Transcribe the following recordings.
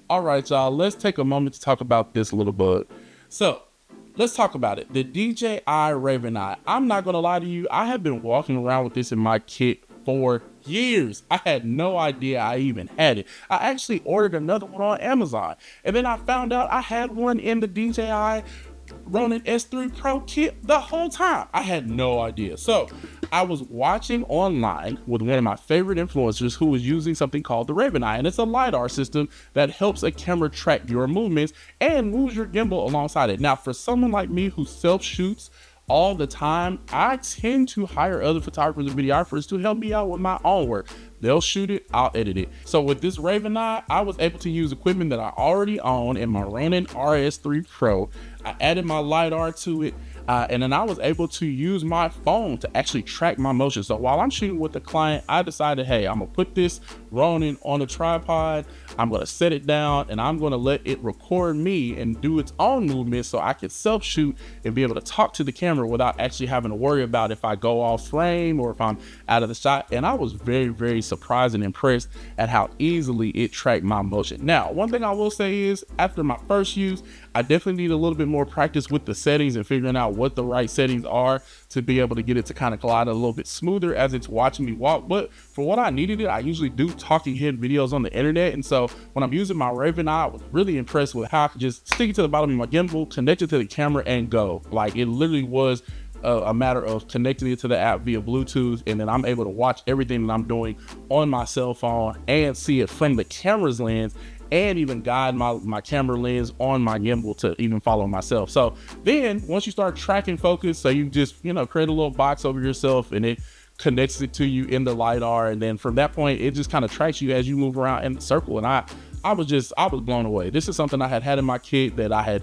All right, y'all, let's take a moment to talk about this little bug. So let's talk about it. The DJI Raven Eye. I'm not gonna lie to you, I have been walking around with this in my kit for years. I had no idea I even had it. I actually ordered another one on Amazon, and then I found out I had one in the DJI Ronin S3 Pro kit the whole time. I had no idea. So I was watching online with one of my favorite influencers who was using something called the Raven Eye, and it's a LiDAR system that helps a camera track your movements and moves your gimbal alongside it. Now, for someone like me who self-shoots all the time, I tend to hire other photographers and videographers to help me out with my own work. They'll shoot it, I'll edit it. So with this Raven Eye, I was able to use equipment that I already own in my Ronin RS3 Pro. I added my LiDAR to it, and then I was able to use my phone to actually track my motion. So while I'm shooting with the client, I decided, hey, I'm gonna put this Ronin on a tripod, I'm gonna set it down, and I'm gonna let it record me and do its own movements so I can self-shoot and be able to talk to the camera without actually having to worry about if I go off frame or if I'm out of the shot. And I was very, very surprised and impressed at how easily it tracked my motion. Now, one thing I will say is, after my first use, I definitely need a little bit more practice with the settings and figuring out what the right settings are to be able to get it to kind of glide a little bit smoother as it's watching me walk. But for what I needed it, I usually do talking head videos on the internet. And so when I'm using my Raven Eye, I was really impressed with how I could just stick it to the bottom of my gimbal, connect it to the camera, and go. Like, it literally was a matter of connecting it to the app via Bluetooth, and then I'm able to watch everything that I'm doing on my cell phone and see it from the camera's lens, and even guide my camera lens on my gimbal to even follow myself. So then once you start tracking focus, so you just, create a little box over yourself and it connects it to you in the LiDAR, and then from that point it just kind of tracks you as you move around in the circle. And I was blown away. This is something I had in my kit that I had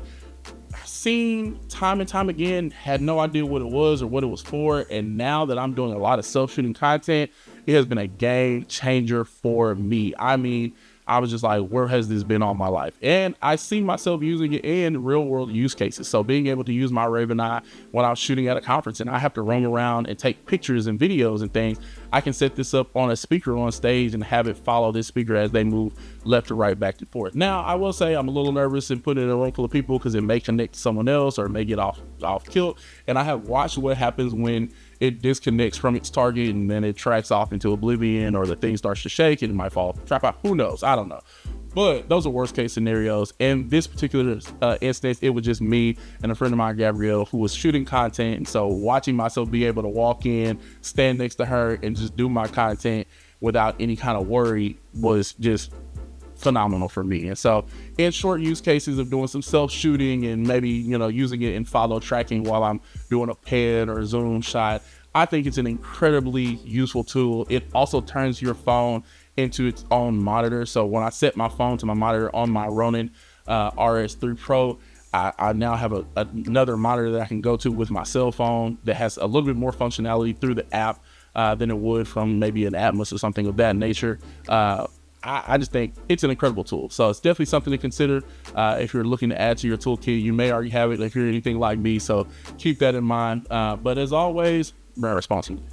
seen time and time again, had no idea what it was or what it was for. And now that I'm doing a lot of self-shooting content, it has been a game changer for me. I mean, I was just like, where has this been all my life? And I see myself using it in real world use cases. So being able to use my Raven Eye when I was shooting at a conference and I have to roam around and take pictures and videos and things, I can set this up on a speaker on stage and have it follow this speaker as they move left to right, back and forth. Now, I will say I'm a little nervous in putting it in a room full of people because it may connect to someone else or it may get off kilt. And I have watched what happens when it disconnects from its target and then it tracks off into oblivion, or the thing starts to shake and it might fall off, trap out. Who knows? I don't know. But those are worst case scenarios. In this particular instance, it was just me and a friend of mine, Gabrielle, who was shooting content. And so watching myself be able to walk in, stand next to her, and just do my content without any kind of worry was just phenomenal for me. And so in short use cases of doing some self-shooting and maybe, using it in follow tracking while I'm doing a pan or a zoom shot, I think it's an incredibly useful tool. It also turns your phone into its own monitor. So when I set my phone to my monitor on my Ronin RS3 Pro, I now have another monitor that I can go to with my cell phone that has a little bit more functionality through the app than it would from maybe an Atmos or something of that nature. I just think it's an incredible tool. So it's definitely something to consider if you're looking to add to your toolkit. You may already have it if you're anything like me, so keep that in mind. But as always, responsibly.